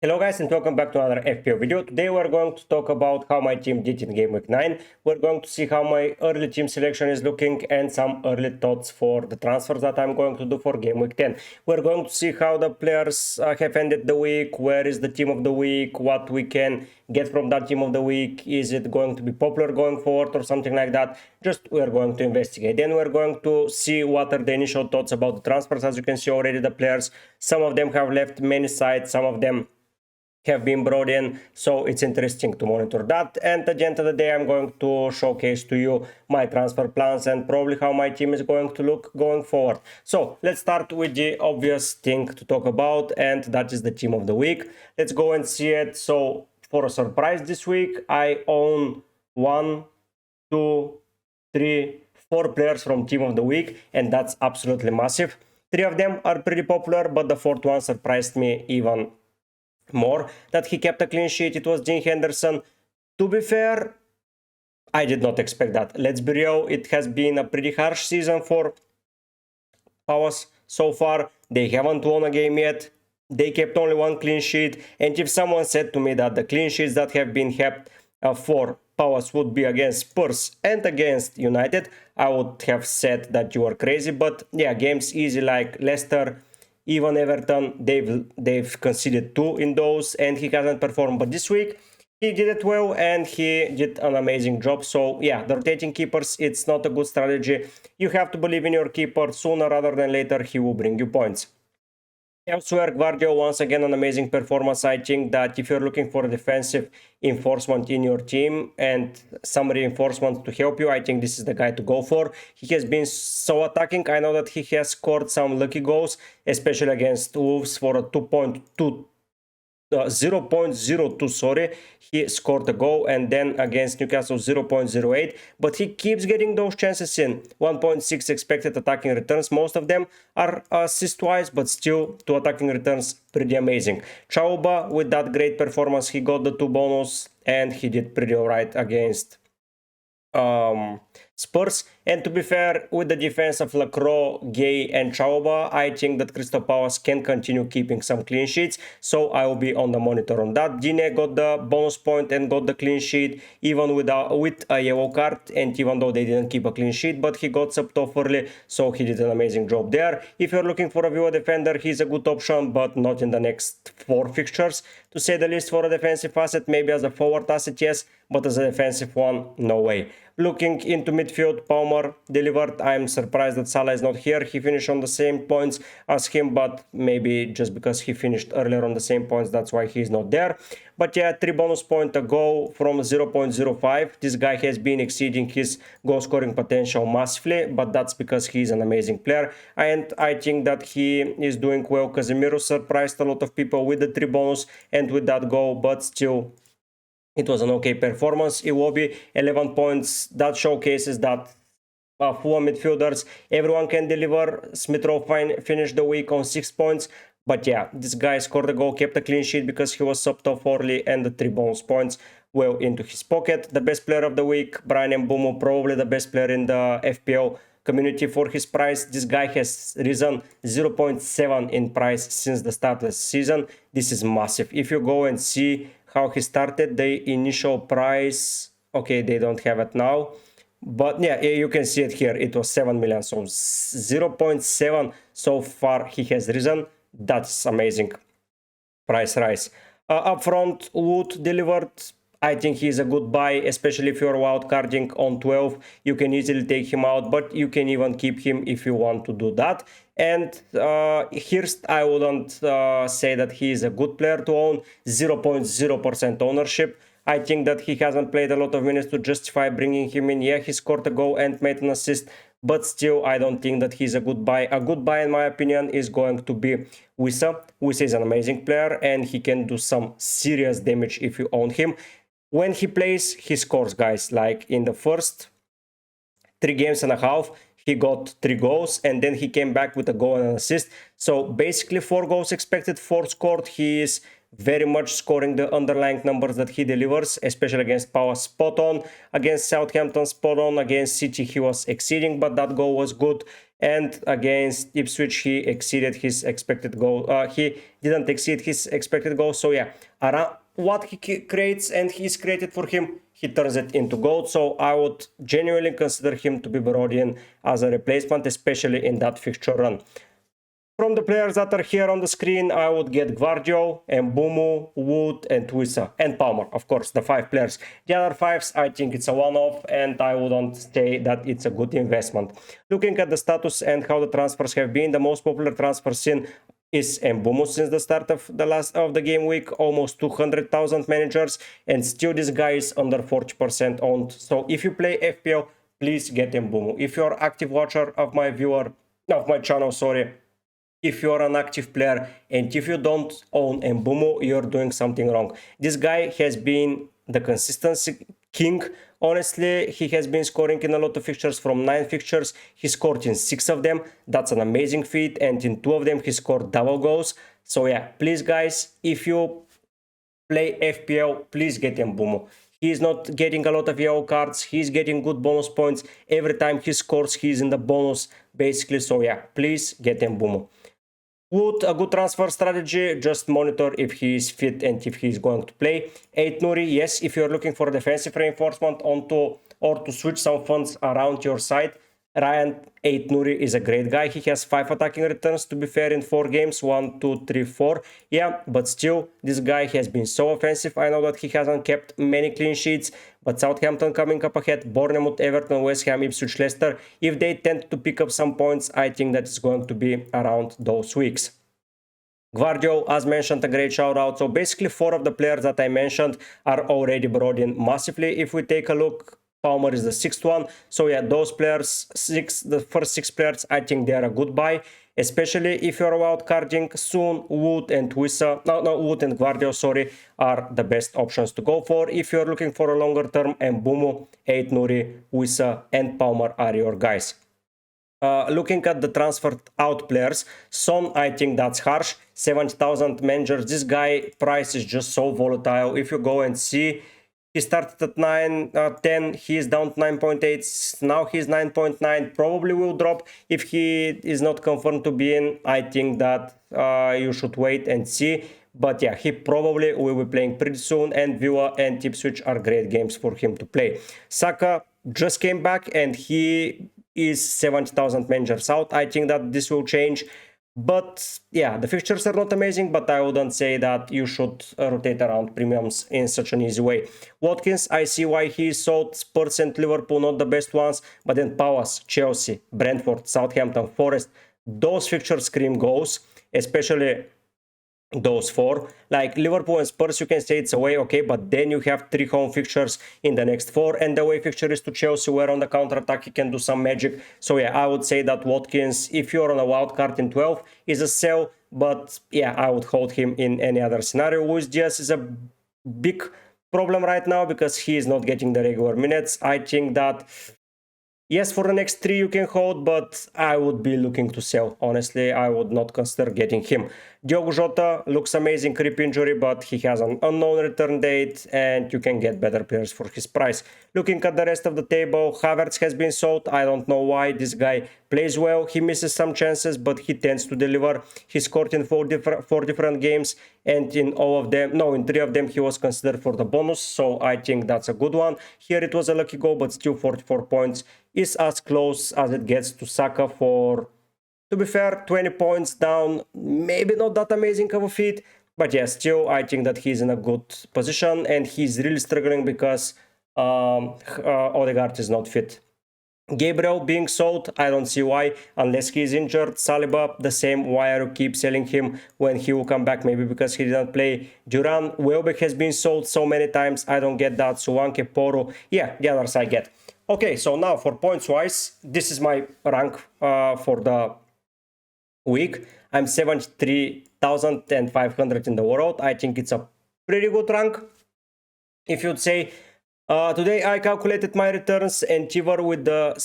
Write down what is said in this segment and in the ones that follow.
Hello guys and welcome back to another FPL video. Today we're going to talk about how my team did in Game Week 9. We're going to see how my early team selection is looking and some early thoughts for the transfers that I'm going to do for Game Week 10. We're going to see how the players have ended the week, where is the team of the week, what we can get from that team of the week, is it going to be popular going forward or something like that. Just we're going to investigate. Then we're going to see what are the initial thoughts about the transfers. As you can see already, the players, some of them have left many sides, some of them have been brought in, so it's interesting to monitor that. And at the end of the day, I'm going to showcase to you my transfer plans and probably how my team is going to look going forward. So let's start with the obvious thing to talk about, and that is the team of the week. Let's go and see it. So for a surprise this week, I own 1, 2, 3, 4 players from team of the week, and that's absolutely massive. 3 of them are pretty popular, but the 4th one surprised me even more, that he kept a clean sheet. It was Dean Henderson. To be fair, I did not expect that. Let's be real, it has been a pretty harsh season for Palace so far. They haven't won a game yet. They kept only 1 clean sheet, and if someone said to me that the clean sheets that have been kept for Palace would be against Spurs and against United, I would have said that you are crazy. But yeah, games easy like Leicester, even Everton, they've conceded 2 in those, and he hasn't performed. But this week, he did it well, and he did an amazing job. So yeah, the rotating keepers, it's not a good strategy. You have to believe in your keeper. Sooner rather than later, he will bring you points. Elsewhere, Gvardiol, once again, an amazing performance. I think that if you're looking for a defensive enforcement in your team and some reinforcement to help you, I think this is the guy to go for. He has been so attacking. I know that he has scored some lucky goals, especially against Wolves for a 0.02, sorry, he scored a goal, and then against Newcastle 0.08, but he keeps getting those chances in. 1.6 expected attacking returns, most of them are assist-wise, but still 2 attacking returns, pretty amazing. Chauba, with that great performance, he got the 2 bonus, and he did pretty alright against Spurs. And to be fair, with the defense of Lacroix, Gay and Chauba, I think that Crystal Palace can continue keeping some clean sheets, so I will be on the monitor on that. Dine got the bonus point and got the clean sheet even with a yellow card, and even though they didn't keep a clean sheet, but he got subbed off early, so he did an amazing job there. If you're looking for a Villa defender, he's a good option, but not in the next 4 fixtures, to say the least. For a defensive asset, maybe as a forward asset, yes, but as a defensive one, no way. Looking into midfield, Palmer delivered. I'm surprised that Salah is not here. He finished on the same points as him, but maybe just because he finished earlier on the same points, that's why he's not there. But yeah, 3 bonus points a goal from 0.05. This guy has been exceeding his goal scoring potential massively, but that's because he's an amazing player. And I think that he is doing well. Casemiro surprised a lot of people with the 3 bonus and with that goal, but still, it was an okay performance. Iwobi, 11 points. That showcases that Fulham midfielders, everyone can deliver. Smith Rowe finished the week on 6 points. But yeah, this guy scored a goal, kept a clean sheet because he was subbed off early, and the 3 bonus points well into his pocket. The best player of the week, Brian Mbumo, probably the best player in the FPL community for his price. This guy has risen 0.7 in price since the start of the season. This is massive. If you go and see how he started, the initial price, okay, they don't have it now, but yeah, you can see it here. It was 7 million, so 0.7 so far he has risen. That's amazing price rise. Up front, Wood delivered. I think he's a good buy, especially if you're wildcarding on 12. You can easily take him out, but you can even keep him if you want to do that. And Hirst, I wouldn't say that he is a good player to own. 0.0% ownership. I think that he hasn't played a lot of minutes to justify bringing him in. Yeah, he scored a goal and made an assist, but still, I don't think that he's a good buy. A good buy, in my opinion, is going to be Wissa. Wissa is an amazing player, and he can do some serious damage if you own him. When he plays, he scores, guys. Like in the first 3 games and a half, he got 3 goals, and then he came back with a goal and an assist. So basically 4 goals expected, 4 scored. He is very much scoring the underlying numbers that he delivers, especially against Palace, spot on. Against Southampton, spot on. Against City, he was exceeding, but that goal was good. And against Ipswich, he exceeded his expected goal. He didn't exceed his expected goal. So yeah, around what he creates and he's created for him, he turns it into gold. So I would genuinely consider him to be brought in as a replacement, especially in that fixture run. From the players that are here on the screen, I would get Gwardio, Mbumu, Wood, and Wissa, and Palmer, of course, the 5 players. The other 5s, I think it's a one-off, and I wouldn't say that it's a good investment. Looking at the status and how the transfers have been, the most popular transfer seen is Mbumu since the start of the game week, almost 200,000 managers, and still this guy is under 40% owned. So if you play FPL, please get Mbumu. If you're an active watcher of my channel, if you're an active player and if you don't own Mbumu, you're doing something wrong. This guy has been the consistency king. Honestly, he has been scoring in a lot of fixtures. From 9 fixtures, he scored in 6 of them. That's an amazing feat. And in 2 of them, he scored double goals. So yeah, please guys, if you play FPL, please get Mbumu. He's not getting a lot of yellow cards. He's getting good bonus points. Every time he scores, he's in the bonus, basically. So yeah, please get Mbumu. Wood, a good transfer strategy, just monitor if he is fit and if he is going to play. 8 Nuri, yes, if you're looking for defensive reinforcement or to switch some funds around your side, Ryan 8 Nuri is a great guy. He has 5 attacking returns, to be fair, in 4 games. 1, 2, 3, 4. Yeah, but still, this guy has been so offensive. I know that he hasn't kept many clean sheets, but Southampton coming up ahead, Bournemouth, Everton, West Ham, Ipswich, Leicester. If they tend to pick up some points, I think that it's going to be around those weeks. Gwardio, as mentioned, a great shout out. So basically 4 of the players that I mentioned are already brought in massively. If we take a look, Palmer is the 6th one. So yeah, those players, the first 6 players, I think they are a good buy. Especially if you're wildcarding soon, Wood and Wood and Gwardio, are the best options to go for. If you're looking for a longer term, Mbumu, 8 Nuri, Wissa, and Palmer are your guys. Looking at the transferred out players, Son, I think that's harsh. 70,000 managers. This guy price is just so volatile. If you go and see, he started at 10, he's down to 9.8, now he's 9.9, probably will drop if he is not confirmed to be in. I think that you should wait and see. But yeah, he probably will be playing pretty soon, and Villa and Ipswich are great games for him to play. Saka just came back and he is 70,000 managers out. I think that this will change. But yeah, the fixtures are not amazing, but I wouldn't say that you should rotate around premiums in such an easy way. Watkins, I see why he is sold. Spurs and Liverpool, not the best ones, but then Palace, Chelsea, Brentford, Southampton, Forest, those fixtures scream goals, especially those 4. Like Liverpool and Spurs, you can say it's away, okay, but then you have 3 home fixtures in the next 4, and the away fixture is to Chelsea, where on the counter-attack he can do some magic. So yeah, I would say that Watkins, if you're on a wild card in 12, is a sell, but yeah, I would hold him in any other scenario. Luis Diaz is a big problem right now because he is not getting the regular minutes. I think that yes, for the next 3 you can hold, but I would be looking to sell. Honestly, I would not consider getting him. Diogo Jota looks amazing, rib injury, but he has an unknown return date and you can get better players for his price. Looking at the rest of the table, Havertz has been sold. I don't know why. This guy plays well. He misses some chances, but he tends to deliver. He scored in 4 different games, and in 3 of them he was considered for the bonus, so I think that's a good one. Here it was a lucky goal, but still 44 points is as close as it gets to Saka for, to be fair, 20 points down. Maybe not that amazing of a feat, but yeah, still I think that he's in a good position, and he's really struggling because Odegaard is not fit. Gabriel being sold, I don't see why, unless he is injured. Saliba, the same. Why are you keep selling him when he will come back? Maybe because he didn't play. Duran, Welbeck has been sold so many times. I don't get that. Suwanke, Poro, yeah, the others I get. Okay, so now for points wise, this is my rank for the week. I'm 73,500 in the world. I think it's a pretty good rank. If you'd say, today I calculated my returns and Tiver with the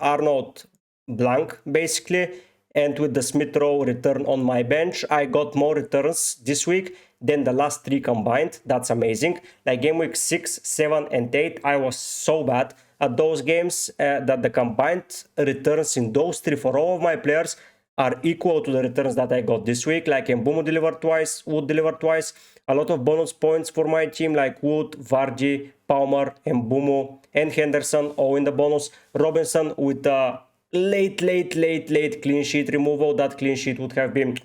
Arnold blank basically, and with the Smith Rowe return on my bench, I got more returns this week than the last 3 combined. That's amazing. Like game week 6, 7, and 8, I was so bad. at those games that the combined returns in those three for all of my players are equal to the returns that I got this week. Like Mbeumo delivered twice, Wood delivered twice, a lot of bonus points for my team like Wood, Vardy, Palmer, Mbeumo, and Henderson all in the bonus. Robinson with a late clean sheet removal. That clean sheet would have been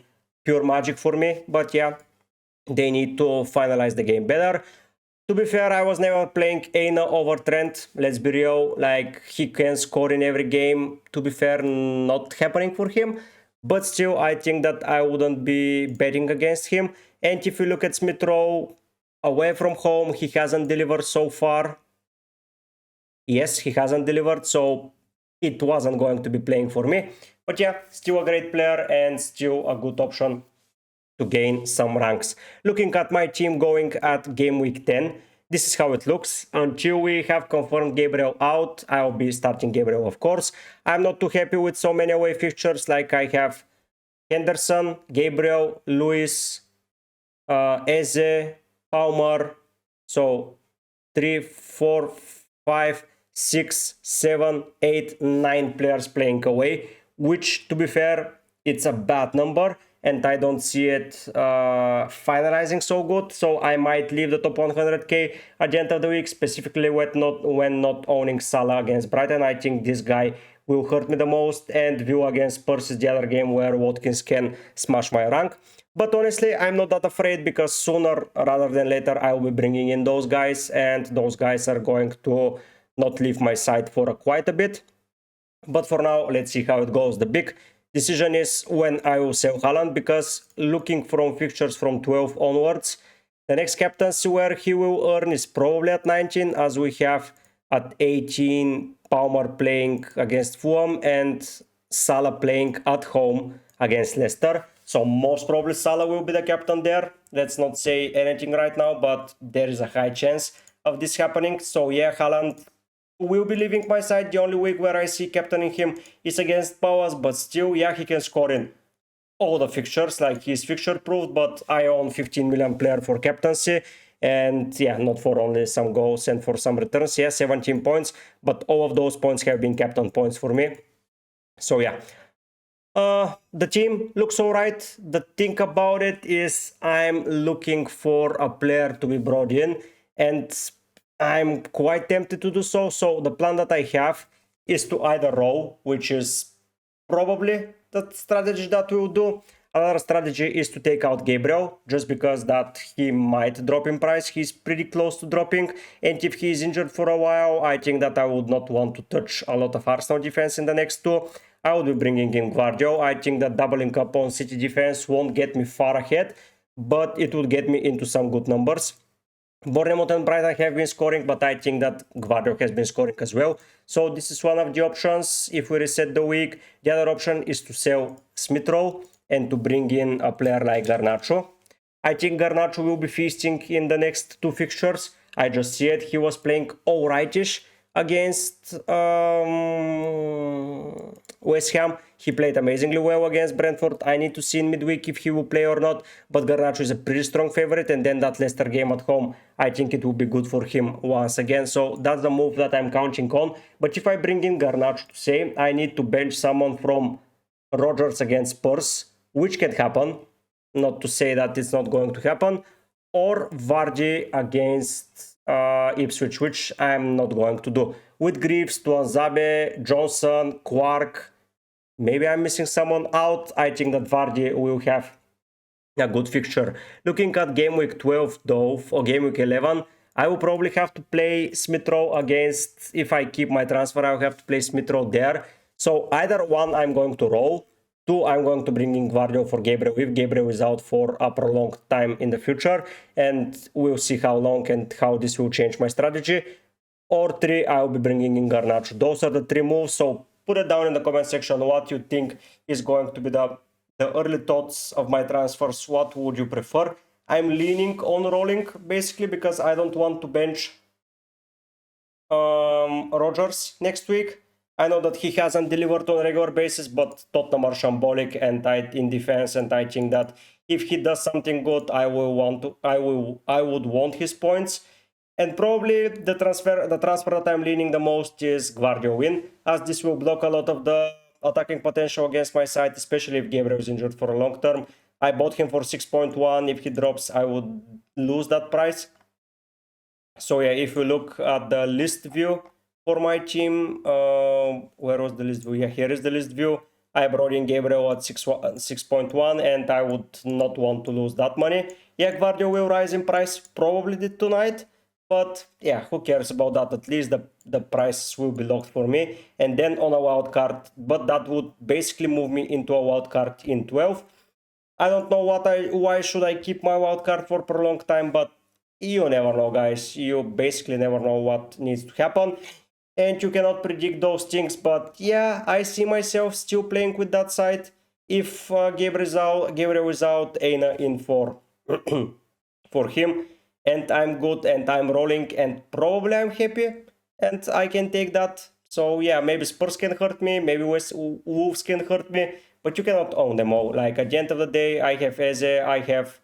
pure magic for me, but yeah, they need to finalize the game better. To be fair, I was never playing Aina over Trent. Let's be real, like he can score in every game. To be fair, not happening for him. But still, I think that I wouldn't be betting against him. And if you look at Smith Rowe, away from home, he hasn't delivered so far. Yes, he hasn't delivered, so it wasn't going to be playing for me. But yeah, still a great player and still a good option to gain some ranks. Looking at my team going at game week 10, this is how it looks. Until we have confirmed Gabriel out, I'll be starting Gabriel, of course. I'm not too happy with so many away fixtures, like I have Henderson, Gabriel, Lewis, Eze, Palmer. So 3, 4, 5, 6, 7, 8, 9 players playing away, which, to be fair, it's a bad number. And I don't see it finalizing so good, so I might leave the top 100k at the end of the week, specifically when not owning Salah against Brighton. I think this guy will hurt me the most, and View against Spurs is the other game where Watkins can smash my rank. But honestly, I'm not that afraid, because sooner rather than later I will be bringing in those guys, and those guys are going to not leave my side for quite a bit. But for now, let's see how it goes. The big decision is when I will sell Haaland, because looking from fixtures from 12 onwards, the next captaincy where he will earn is probably at 19, as we have at 18 Palmer playing against Fulham and Salah playing at home against Leicester. So most probably Salah will be the captain there. Let's not say anything right now, but there is a high chance of this happening. So yeah, Haaland will be leaving my side. The only week where I see captaining him is against Palace, but still, yeah, he can score in all the fixtures, like he's fixture proof. But I own 15 million player for captaincy, and yeah, not for only some goals and for some returns. Yeah, 17 points, but all of those points have been captain points for me. So yeah, the team looks alright. The thing about it is I'm looking for a player to be brought in, and I'm quite tempted to do so. So the plan that I have is to either roll, which is probably the strategy that we'll do. Another strategy is to take out Gabriel, just because that he might drop in price. He's pretty close to dropping, and if he's injured for a while, I think that I would not want to touch a lot of Arsenal defense in the next two. I will be bringing in Guardiola. I think that doubling up on City defense won't get me far ahead, but it would get me into some good numbers. Bournemouth and Brighton have been scoring, but I think that Guardiola has been scoring as well. So this is one of the options if we reset the week. The other option is to sell Smith Rowe and to bring in a player like Garnacho. I think Garnacho will be feasting in the next two fixtures. I just see it. He was playing alrightish against West Ham. He played amazingly well against Brentford. I need to see in midweek if he will play or not, but Garnacho is a pretty strong favorite, and then that Leicester game at home, I think it will be good for him once again. So that's the move that I'm counting on. But if I bring in Garnacho to say, I need to bench someone from Rodgers against Spurs, which can happen, not to say that it's not going to happen, or Vardy against Ipswich, which I'm not going to do. With Greaves, Tuanzebe, Johnson, Quark, maybe I'm missing someone out. I think that Vardy will have a good fixture. Looking at game week 12 though, or game week 11, I will probably have to play Smith Rowe against, if I keep my transfer, I'll have to play Smith Rowe there. So either one I'm going to roll, two I'm going to bring in Guardiola for Gabriel if Gabriel is out for a prolonged time in the future, and we'll see how long and how this will change my strategy. Or three, I'll be bringing in Garnacho. Those are the three moves, so put it down in the comment section what you think is going to be the early thoughts of my transfers. What would you prefer? I'm leaning on rolling, basically, because I don't want to bench Rodgers next week. I know that he hasn't delivered on a regular basis, but Tottenham are shambolic and tight in defense, and I think that if he does something good, I would want his points. And probably the transfer that I'm leaning the most is Gw10, as this will block a lot of the attacking potential against my side, especially if Gabriel is injured for a long term. I bought him for 6.1. If he drops, I would lose that price. So yeah, if you look at the list view for my team, where was the list view? Yeah, here is the list view. I brought in Gabriel at 6.1, and I would not want to lose that money. Yeah, Gvardio will rise in price, probably did tonight, but yeah, who cares about that? At least the price will be locked for me. And then on a wild card, but that would basically move me into a wild card in 12. I don't know why should I keep my wild card for a long time, but you never know, guys. You basically never know what needs to happen, and you cannot predict those things. But yeah, I see myself still playing with that side. If Gabriel is out, Aina in for for him, and I'm good and I'm rolling, and probably I'm happy, and I can take that. So yeah, maybe Spurs can hurt me, maybe Wolves can hurt me, but you cannot own them all. Like at the end of the day, I have Eze, I have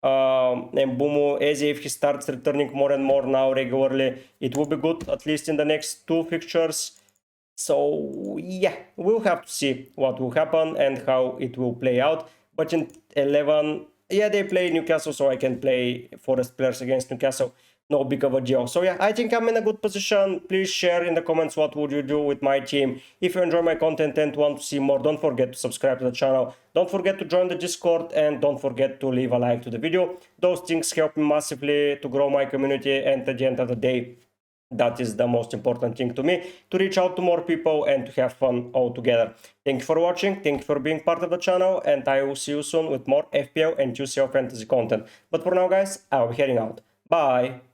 Mbumo. Eze, if he starts returning more and more now regularly, it will be good, at least in the next 2 fixtures. So yeah, we'll have to see what will happen and how it will play out. But in 11, yeah, they play Newcastle, so I can play Forest players against Newcastle. No big of a deal. So yeah, I think I'm in a good position. Please share in the comments what would you do with my team. If you enjoy my content and want to see more, don't forget to subscribe to the channel. Don't forget to join the Discord, and don't forget to leave a like to the video. Those things help me massively to grow my community, and at the end of the day, that is the most important thing to me, to reach out to more people and to have fun all together. Thank you for watching, thank you for being part of the channel, and I will see you soon with more FPL and UCL fantasy content. But for now, guys, I'll be heading out. Bye!